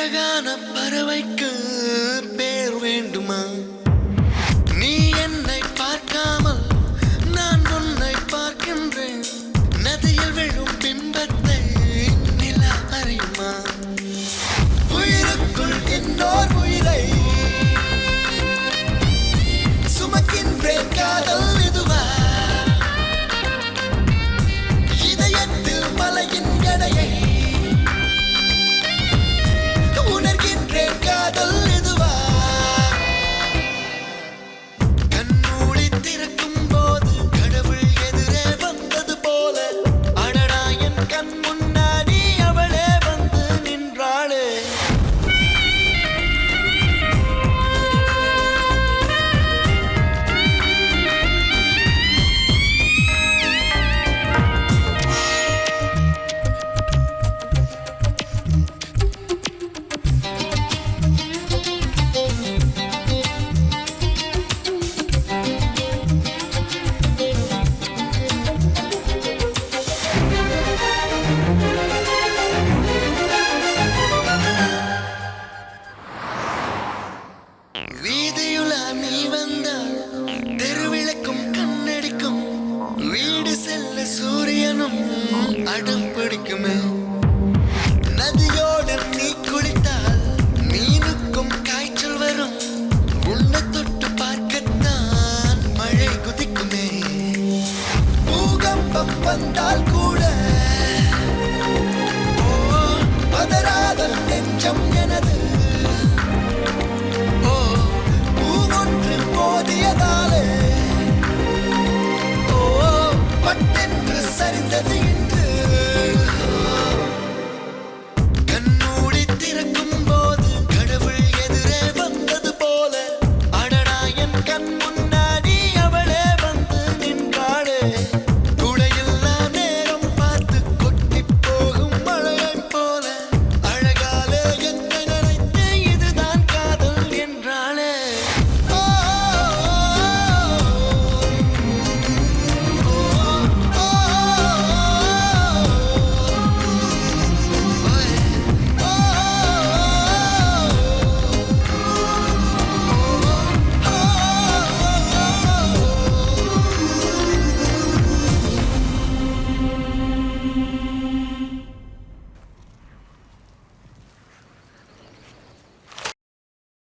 அழகான பறவைக்கு பேர் வேண்டுமா? நீ என்னை பார்க்காமல் நான் உன்னை பார்க்கின்றேன். நதியில் விழும் பிம்பத்தை நிலா அறியுமா? உயிருக்குள் இன்னோர் உயிரை சுமக்கின்றேன். காதல் இதுவா? இதயத்தில் மலையின் எடையை உணர்கின்றேன். காதல் இதுவா? கண்மூடி திறக்கும் போது கடவுள் எதிரே வந்தது போல அடடா என் கண் முன்னாடி அவளே வந்து நின்றாளே. வீதியுலா நீ வந்தால் தெருவிளக்கும் கண்ணடிக்கும். வீடு செல்ல சூரியனும் அடம் பிடிக்குமே.